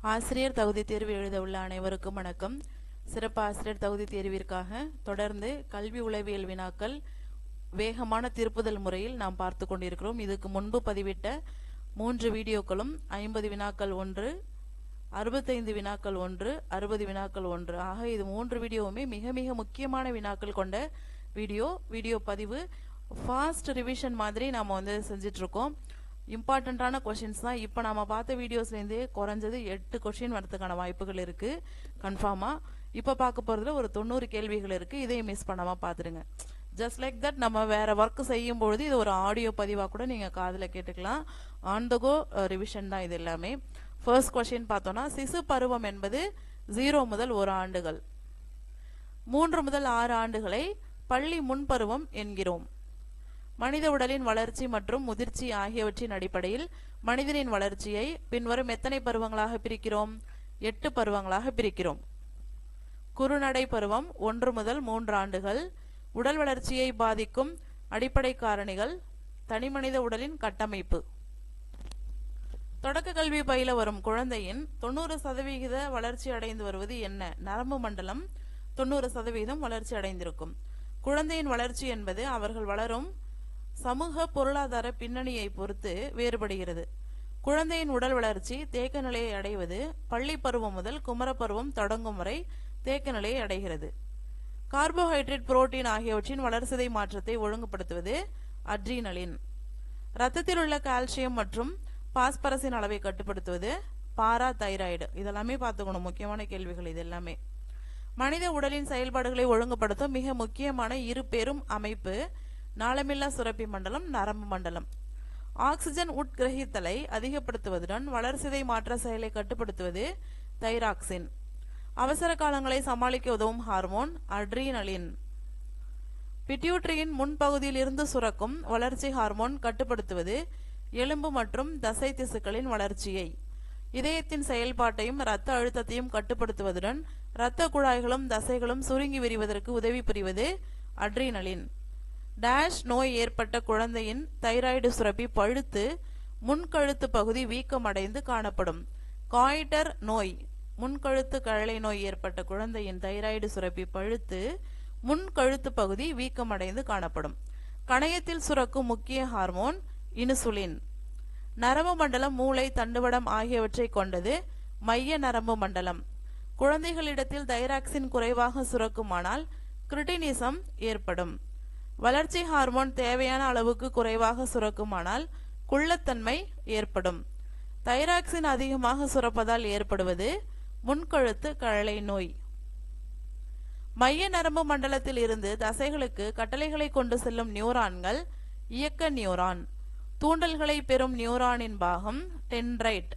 ஆசிரியர் தகுதி தேர்வு எழுத உள்ள அனைவருக்கும் வணக்கம். சிறப்பு ஆசிரியர் தகுதி தேர்விற்காக தொடர்ந்து கல்வி உளவியல் வினாக்கள் வேகமான திருப்புதல் முறையில் நாம் பார்த்து கொண்டிருக்கிறோம். இதுக்கு முன்பு பதிவிட்ட 3 வீடியோக்களும் 50 வினாக்கள் 1, 65 வினாக்கள் 1, 60 வினாக்கள் 1 ஆக இது 3 வீடியோவுமே மிக மிக முக்கியமான வினாக்கள் கொண்ட வீடியோ பதிவு. ஃபாஸ்ட் ரிவிஷன் மாதிரி நாம் செஞ்சிட்டு இருக்கோம். இம்பார்ட்டண்ட்டான கொஷின்ஸ் தான். இப்போ நம்ம பார்த்த வீடியோஸ்லேருந்தே குறைஞ்சது 8 கொஷின் வரதுக்கான வாய்ப்புகள் இருக்குது கன்ஃபார்மாக. இப்போ பார்க்க போகிறதுல ஒரு 90 கேள்விகள் இருக்குது. இதையும் மிஸ் பண்ணாமல் பார்த்துடுங்க. ஜஸ்ட் லைக் தட் நம்ம வேறு ஒர்க் செய்யும் பொழுது இது ஒரு ஆடியோ பதிவாக கூட நீங்கள் காதில் கேட்டுக்கலாம். ஆன் த கோ ரிவிஷன் தான் இது எல்லாமே. ஃபர்ஸ்ட் கொஷின் பார்த்தோன்னா, சிசு பருவம் என்பது 0 முதல் 1 ஆண்டுகள், 3 முதல் 6 ஆண்டுகளை பள்ளி முன்பருவம் என்கிறோம். மனித உடலின் வளர்ச்சி மற்றும் முதிர்ச்சி ஆகியவற்றின் அடிப்படையில் மனிதனின் வளர்ச்சியை பின்வரும் எத்தனை பருவங்களாக பிரிக்கிறோம்? 8 பருவங்களாக பிரிக்கிறோம். குறுநடை பருவம் 1 முதல் 3 ஆண்டுகள். உடல் வளர்ச்சியை பாதிக்கும் அடிப்படை காரணிகள், தனிமனித உடலின் கட்டமைப்பு. தொடக்க கல்வி பயில வரும் குழந்தையின் 90% வளர்ச்சி அடைந்து வருவது என்ன? நரம்பு மண்டலம் 90% வளர்ச்சி அடைந்திருக்கும். குழந்தையின் வளர்ச்சி என்பது அவர்கள் வளரும் சமூக பொருளாதார பின்னணியை பொறுத்து வேறுபடுகிறது. குழந்தையின் உடல் வளர்ச்சி தேக்க நிலையை அடைவது பள்ளி பருவம் முதல் குமரப்பருவம் தொடங்கும் வரை தேக்க நிலையை அடைகிறது. கார்போஹைட்ரேட், புரோட்டீன் ஆகியவற்றின் வளர்சிதை மாற்றத்தை ஒழுங்குபடுத்துவது அட்ரீனலின். இரத்தத்தில் உள்ள கால்சியம் மற்றும் பாஸ்பரஸின் அளவை கட்டுப்படுத்துவது பாரா தைராய்டு. இதெல்லாமே பார்த்துக்கணும், முக்கியமான கேள்விகள் இது எல்லாமே. மனித உடலின் செயல்பாடுகளை ஒழுங்குபடுத்தும் மிக முக்கியமான 2 பெரும் அமைப்பு நாளமில்லா சுரப்பி மண்டலம், நரம்பு மண்டலம். ஆக்சிஜன் உட்கிரகித்தலை அதிகப்படுத்துவதுடன் வளர்சிதை மாற்ற செயலை கட்டுப்படுத்துவது தைராக்சின். அவசர காலங்களை சமாளிக்க உதவும் ஹார்மோன் அட்ரீனலின். பிட்யூட்டரியின் முன்பகுதியில் இருந்து சுரக்கும் வளர்ச்சி ஹார்மோன் கட்டுப்படுத்துவது எலும்பு மற்றும் தசை திசுக்களின் வளர்ச்சியை. இதயத்தின் செயல்பாட்டையும் இரத்த அழுத்தத்தையும் கட்டுப்படுத்துவதுடன் இரத்த குழாய்களும் தசைகளும் சுருங்கி விரிவதற்கு உதவி புரிவது அட்ரீனலின். டேஷ் நோய் ஏற்பட்ட குழந்தையின் தைராய்டு சுரப்பி பழுத்து முன்கழுத்து பகுதி வீக்கமடைந்து காணப்படும். காய்டர் நோய், முன்கழுத்து கழலை நோய் ஏற்பட்ட குழந்தையின் தைராய்டு சுரப்பி பழுத்து முன்கழுத்து பகுதி வீக்கமடைந்து காணப்படும். கணையத்தில் சுரக்கும் முக்கிய ஹார்மோன் இன்சுலின். நரம்பு மண்டலம் மூளை, தண்டுவடம் ஆகியவற்றை கொண்டது மைய நரம்பு மண்டலம். குழந்தைகளிடத்தில் தைராக்சின் குறைவாக சுரக்குமானால் கிரிட்டினிசம் ஏற்படும். வளர்ச்சி ஹார்மோன் தேவையான அளவுக்கு குறைவாக சுரக்குமானால் குள்ளத்தன்மை ஏற்படும். தைராக்சின் அதிகமாக சுரப்பதால் ஏற்படுவது முன்கழுத்து கழலை நோய். மைய நரம்பு மண்டலத்தில் இருந்து தசைகளுக்கு கட்டளைகளை கொண்டு செல்லும் நியூரான்கள் இயக்க நியூரான். தூண்டல்களை பெறும் நியூரானின் பாகம் டென்ட்ரைட்.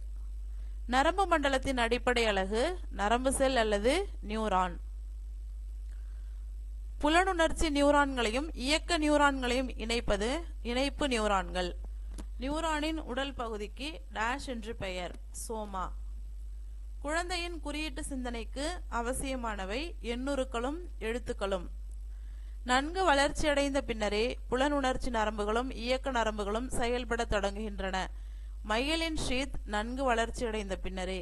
நரம்பு மண்டலத்தின் அடிப்படை அலகு நரம்பு செல் அல்லது நியூரான். புலனுணர்ச்சி நியூரான்களையும் இயக்க நியூரான்களையும் இணைப்பது இணைப்பு நியூரான்கள். நியூரானின் உடல் பகுதிக்கு டேஷ் என்று பெயர், சோமா. குழந்தையின் குறியீட்டு சிந்தனைக்கு அவசியமானவை எண்ணுருக்களும் எழுத்துக்களும். நன்கு வளர்ச்சியடைந்த பின்னரே புலனுணர்ச்சி நரம்புகளும் இயக்க நரம்புகளும் செயல்பட தொடங்குகின்றன. மையலின் ஷீத் நன்கு வளர்ச்சியடைந்த பின்னரே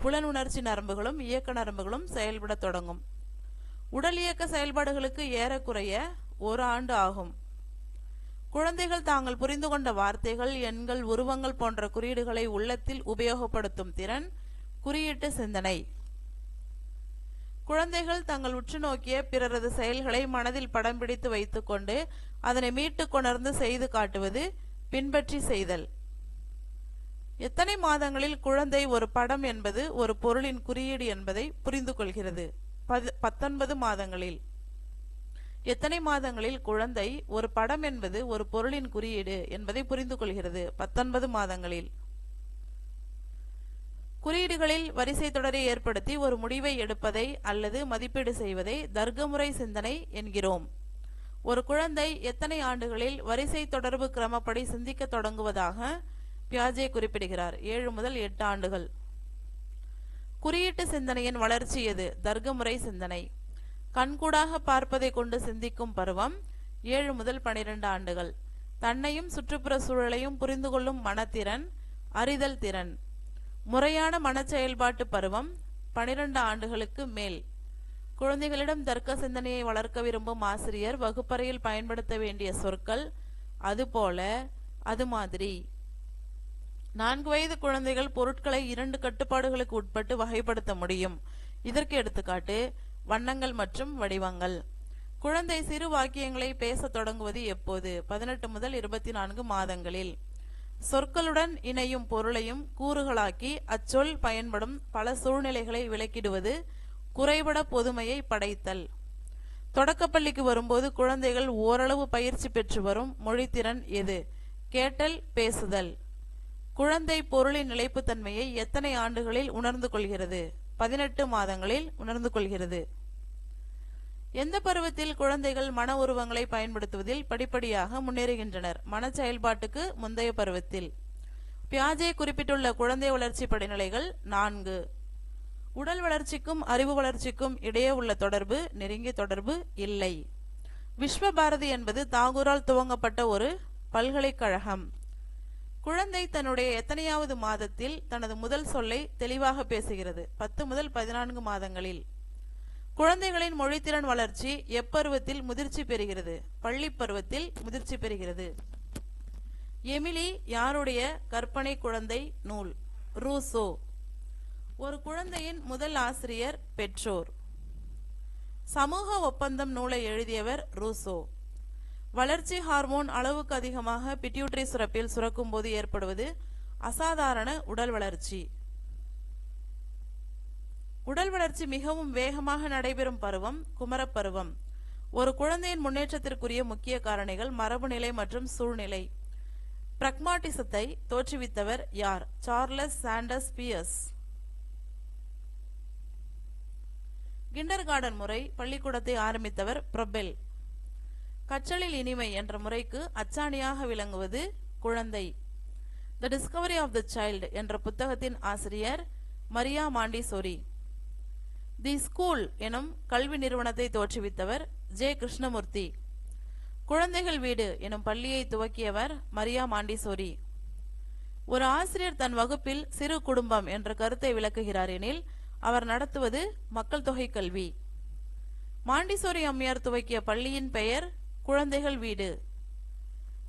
புலனுணர்ச்சி நரம்புகளும் இயக்க நரம்புகளும் செயல்பட தொடங்கும். உடல் இயக்க செயல்பாடுகளுக்கு ஏறக்குறைய 1 ஆண்டு ஆகும். குழந்தைகள் தாங்கள் புரிந்து கொண்ட வார்த்தைகள், எண்கள், உருவங்கள் போன்ற குறியீடுகளை உள்ளத்தில் உபயோகப்படுத்தும் திறன் குறியீட்டு சிந்தனை. குழந்தைகள் தங்கள் உற்று நோக்கிய பிறரது செயல்களை மனதில் படம் பிடித்து வைத்துக்கொண்டு அதனை மீட்டு கொணர்ந்து செய்து காட்டுவது பின்பற்றி செய்தல். எத்தனை மாதங்களில் குழந்தை ஒரு படம் என்பது ஒரு பொருளின் குறியீடு என்பதை புரிந்து கொள்கிறது? 19 மாதங்களில். எத்தனை மாதங்களில் குழந்தை ஒரு படம் என்பது ஒரு பொருளின் குறியீடு என்பதை புரிந்து கொள்கிறது? 19 மாதங்களில். குறியீடுகளில் வரிசை தொடரை ஏற்படுத்தி ஒரு முடிவை எடுப்பதை அல்லது மதிப்பீடு செய்வதை தர்க்கமுறை சிந்தனை என்கிறோம். ஒரு குழந்தை எத்தனை ஆண்டுகளில் வரிசை தொடர்பு கிரமப்படி சிந்திக்க தொடங்குவதாக பியாஜே குறிப்பிடுகிறார்? 7 முதல் 8 ஆண்டுகள். குறியீட்டு சிந்தனையின் வளர்ச்சி எது? தர்க்கமுறை சிந்தனை. கண்கூடாக பார்ப்பதை கொண்டு சிந்திக்கும் பருவம் 7 முதல் 12 ஆண்டுகள். தன்னையும் சுற்றுப்புற சூழலையும் புரிந்து கொள்ளும் மனத்திறன் அறிதல் திறன் முறையான மனச்செயல்பாட்டு பருவம் 12 ஆண்டுகளுக்கு மேல். குழந்தைகளிடம் தர்க்க சிந்தனையை வளர்க்க விரும்பும் ஆசிரியர் வகுப்பறையில் பயன்படுத்த வேண்டிய சொற்கள் அதுபோல, அது மாதிரி. 4 வயது குழந்தைகள் பொருட்களை 2 கட்டுப்பாடுகளுக்கு உட்பட்டு வகைப்படுத்த முடியும். இதற்கு எடுத்துக்காட்டு வண்ணங்கள் மற்றும் வடிவங்கள். குழந்தை சிறு வாக்கியங்களை பேசத் தொடங்குவது எப்போது? 18 முதல் 24 மாதங்களில். சொற்களுடன் இணையும் பொருளையும் கூறுகளாக்கி அச்சொல் பயன்படும் பல சூழ்நிலைகளை விளக்கிடுவது குறைபட பொதுமையை படைத்தல். தொடக்கப்பள்ளிக்கு வரும்போது குழந்தைகள் ஓரளவு பயிற்சி பெற்று வரும் மொழித்திறன் எது? கேட்டல், பேசுதல். குழந்தை பொருளின் நிலைப்புத்தன்மையை எத்தனை ஆண்டுகளில் உணர்ந்து கொள்கிறது? 18 மாதங்களில் உணர்ந்து கொள்கிறது. எந்த பருவத்தில் குழந்தைகள் மன உருவங்களை பயன்படுத்துவதில் படிப்படியாக முன்னேறுகின்றனர்? மன செயல்பாட்டுக்கு முந்தைய பருவத்தில். பியாஜே குறிப்பிட்டுள்ள குழந்தை வளர்ச்சி படிநிலைகள் 4. உடல் வளர்ச்சிக்கும் அறிவு வளர்ச்சிக்கும் இடையே உள்ள தொடர்பு நெருங்கிய தொடர்பு இல்லை. விஸ்வபாரதி என்பது தாகூரால் துவங்கப்பட்ட ஒரு பல்கலைக்கழகம். குழந்தை தன்னுடைய எத்தனையாவது மாதத்தில் தனது முதல் சொல்லை தெளிவாக பேசுகிறது? 10 முதல் 14 மாதங்களில். குழந்தைகளின் மொழித்திறன் வளர்ச்சி எப்பருவத்தில் முதிர்ச்சி பெறுகிறது? பள்ளி பருவத்தில் முதிர்ச்சி பெறுகிறது. எமிலி யாருடைய கற்பனை குழந்தை நூல்? ரூசோ. ஒரு குழந்தையின் முதல் ஆசிரியர் பெற்றோர். சமூக ஒப்பந்தம் நூலை எழுதியவர் ரூசோ. வளர்ச்சி ஹார்மோன் அளவுக்கு அதிகமாக பிட்யூட்டரி சுரப்பில் சுரக்கும் போது ஏற்படுவது அசாதாரண உடல் வளர்ச்சி. உடல் வளர்ச்சி மிகவும் வேகமாக நடைபெறும் பருவம் குமரப்பருவம். ஒரு குழந்தையின் முன்னேற்றத்திற்குரிய முக்கிய காரணிகள் மரபு நிலை மற்றும் சூழ்நிலை. பிரக்மாட்டிசத்தை தோற்றுவித்தவர் யார்? Charles Sanders Peirce. Kindergarten முறை பள்ளிக்கூடத்தை ஆரம்பித்தவர் பிரபெல். கற்றலில் இனிமை என்ற முறைக்கு அச்சாணியாக விளங்குவது குழந்தை. The discovery of the child என்ற புத்தகத்தின் ஆசிரியர் மரியா மாண்டிசோரி. தி ஸ்கூல் எனும் கல்வி நிறுவனத்தை தோற்றுவித்தவர் ஜே கிருஷ்ணமூர்த்தி. குழந்தைகள் வீடு எனும் பள்ளியை துவக்கியவர் மரியா மாண்டிசோரி. ஒரு ஆசிரியர் தன் வகுப்பில் சிறு குடும்பம் என்ற கருத்தை விளக்குகிறார் எனில் அவர் நடத்துவது மக்கள் தொகை கல்வி. மாண்டிசோரி அம்மையார் துவக்கிய பள்ளியின் பெயர் குழந்தைகள் வீடு.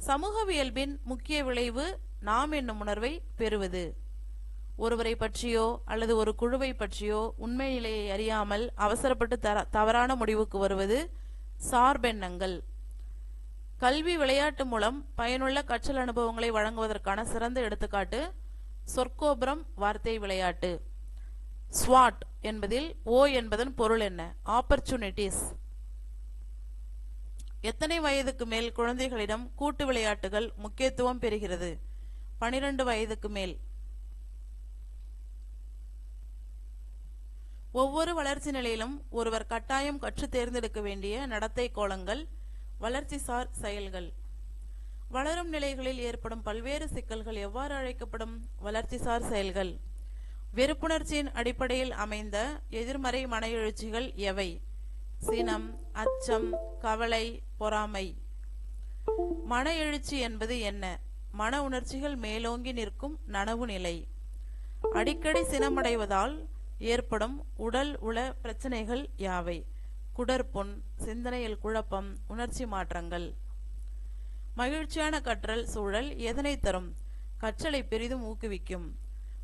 சமூகவியல்பின் முக்கிய விளைவு நாம் என்னும் உணர்வை பெறுவது. ஒருவரை பற்றியோ அல்லது ஒரு குழுவை பற்றியோ உண்மை நிலையை அறியாமல் அவசரப்பட்டு தவறான முடிவுக்கு வருவது சார்பெண்ணங்கள். கல்வி விளையாட்டு மூலம் பயனுள்ள கற்றல் அனுபவங்களை வழங்குவதற்கான சிறந்த எடுத்துக்காட்டு சொற்கோபுரம் வார்த்தை விளையாட்டு. ஸ்வாட் என்பதில் ஓ என்பதன் பொருள் என்ன? ஆப்பர்ச்சுனிட்டிஸ். எத்தனை வயதுக்கு மேல் குழந்தைகளிடம் கூட்டு விளையாட்டுகள் முக்கியத்துவம் பெறுகிறது? 12 வயதுக்கு மேல். ஒவ்வொரு வளர்ச்சி நிலையிலும் ஒருவர் கட்டாயம் கற்று தேர்ந்தெடுக்க வேண்டிய நடத்தை கோலங்கள் வளர்ச்சிசார் செயல்கள். வளரும் நிலைகளில் ஏற்படும் பல்வேறு சிக்கல்கள் எவ்வாறு அழைக்கப்படும்? வளர்ச்சிசார் செயல்கள். வெறுப்புணர்ச்சியின் அடிப்படையில் அமைந்த எதிர்மறை மன எழுச்சிகள் எவை? சினம், அச்சம், கவலை, பொறாமை. மன எழுச்சி என்பது என்ன? மன உணர்ச்சிகள் மேலோங்கி நிற்கும் நனவு நிலை. அடிக்கடி சினமடைவதால் ஏற்படும் உடல் உள பிரச்சனைகள் யாவை? குடற்புண், சிந்தனையில் குழப்பம், உணர்ச்சி மாற்றங்கள். மகிழ்ச்சியான கற்றல் சூழல் எதனை தரும்? கற்றலை பெரிதும் ஊக்குவிக்கும்.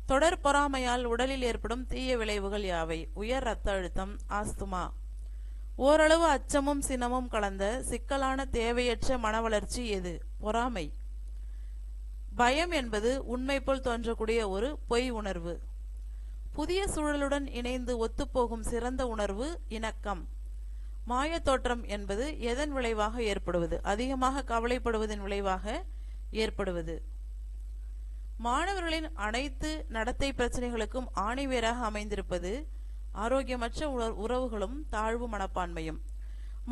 தொடர் பொறாமையால் உடலில் ஏற்படும் தீய விளைவுகள் யாவை? உயர் இரத்த அழுத்தம், ஆஸ்துமா. ஓரளவு அச்சமும் சினமும் கலந்த சிக்கலான தேவையற்ற மன வளர்ச்சி எது? பொறாமை. பயம் என்பது உண்மை போல் தோன்றக்கூடிய ஒரு பொய் உணர்வு. புதிய சூழலுடன் இணைந்து ஒத்துப்போகும் சிறந்த உணர்வு இணக்கம். மாயத்தோற்றம் என்பது எதன் விளைவாக ஏற்படுவது? அதிகமாக கவலைப்படுவதன் விளைவாக ஏற்படுவது. மாணவர்களின் அனைத்து நடத்தை பிரச்சனைகளுக்கும் ஆணிவேராக அமைந்திருப்பது ஆரோக்கியமற்ற உறவுகளும் தாழ்வு மனப்பான்மையும்.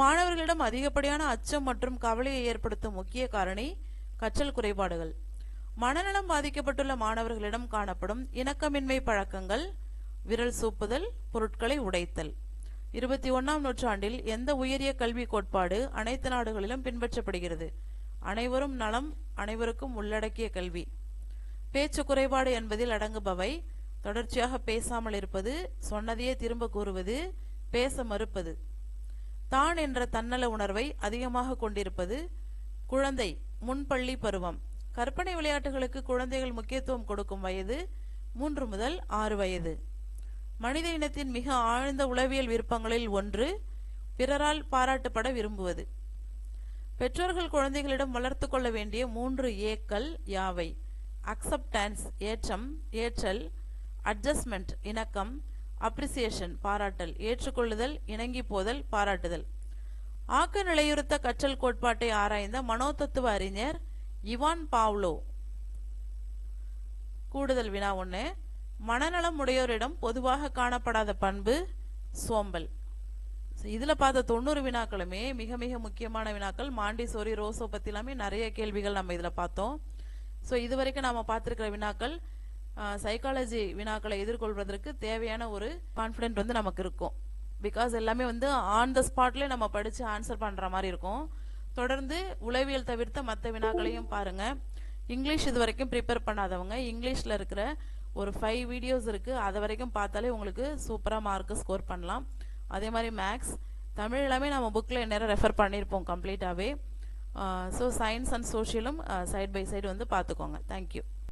மாணவர்களிடம் அதிகப்படியான அச்சம் மற்றும் கவலையை ஏற்படுத்தும் முக்கிய காரணி கற்றல் குறைபாடுகள். மனநலம் பாதிக்கப்பட்டுள்ள மாணவர்களிடம் காணப்படும் இணக்கமின்மை பழக்கங்கள் விரல் சூப்புதல், பொருட்களை உடைத்தல். 21ஆம் நூற்றாண்டில் எந்த உயரிய கல்வி கோட்பாடு அனைத்து நாடுகளிலும் பின்பற்றப்படுகிறது? அனைவரும் நலம், அனைவருக்கும் உள்ளடக்கிய கல்வி. பேச்சு குறைபாடு என்பதில் அடங்குபவை தொடர்ச்சியாக பேசாமல் இருப்பது, சொன்னதையே திரும்ப கூறுவது, பேச மறுப்பது. தான் என்ற தன்னல உணர்வை அதிகமாக கொண்டிருப்பது. குழந்தை, முன்பள்ளி பருவம். கற்பனை விளையாட்டுகளுக்கு குழந்தைகள் முக்கியத்துவம் கொடுக்கும் வயது 3 முதல் 6 வயது. மனித இனத்தின் மிக ஆழ்ந்த உளவியல் விருப்பங்களில் ஒன்று பிறரால் பாராட்டப்பட விரும்புவது. பெற்றோர்கள் குழந்தைகளிடம் வளர்த்து கொள்ள வேண்டிய 3 ஏக்கள் யாவை? அக்செப்டன்ஸ் ஏற்றம், ஏற்றல்; அட்ஜஸ்ட்மெண்ட் இணக்கம்; அப்ரிசியேஷன் பாராட்டல், ஏற்றுக்கொள்ளுதல், இணங்கி போதல், பாராட்டுதல். ஆக்க நிலையுறுத்த கற்றல் கோட்பாட்டை ஆராய்ந்த மனோதத்துவ அறிஞர் இவான் பாவ்லோ. கூடுதல் வினா 1. மனநலம் உடையோரிடம் பொதுவாக காணப்படாத பண்பு சோம்பல். இதுல பார்த்த 90 வினாக்களுமே மிக மிக முக்கியமான வினாக்கள். மாண்டிசோரி, ரோசோ பத்தி எல்லாமே நிறைய கேள்விகள் நம்ம இதுல பார்த்தோம். ஸோ இதுவரைக்கும் நாம பார்த்திருக்கிற வினாக்கள் சைக்காலஜி வினாக்களை எதிர்கொள்வதற்கு தேவையான ஒரு கான்ஃபிடென்ட் வந்து நமக்கு இருக்கும். பிகாஸ் எல்லாமே வந்து ஆன் த ஸ்பாட்லேயே நம்ம படித்து ஆன்சர் பண்ணுற மாதிரி இருக்கும். தொடர்ந்து உளவியல் தவிர்த்த மற்ற வினாக்களையும் பாருங்க. இங்கிலீஷ் இது வரைக்கும் ப்ரிப்பேர் பண்ணாதவங்க இங்கிலீஷில் இருக்கிற ஒரு 5 வீடியோஸ் இருக்குது, அதை வரைக்கும் பார்த்தாலே உங்களுக்கு சூப்பராக மார்க்கு ஸ்கோர் பண்ணலாம். அதே மாதிரி மேக்ஸ், தமிழ் எல்லாமே நம்ம புக்கில் நேரம் ரெஃபர் பண்ணியிருப்போம் கம்ப்ளீட்டாகவே. ஸோ சயின்ஸ் அண்ட் சோஷியலும் சைட் பை சைடு வந்து பார்த்துக்கோங்க. தேங்க்யூ.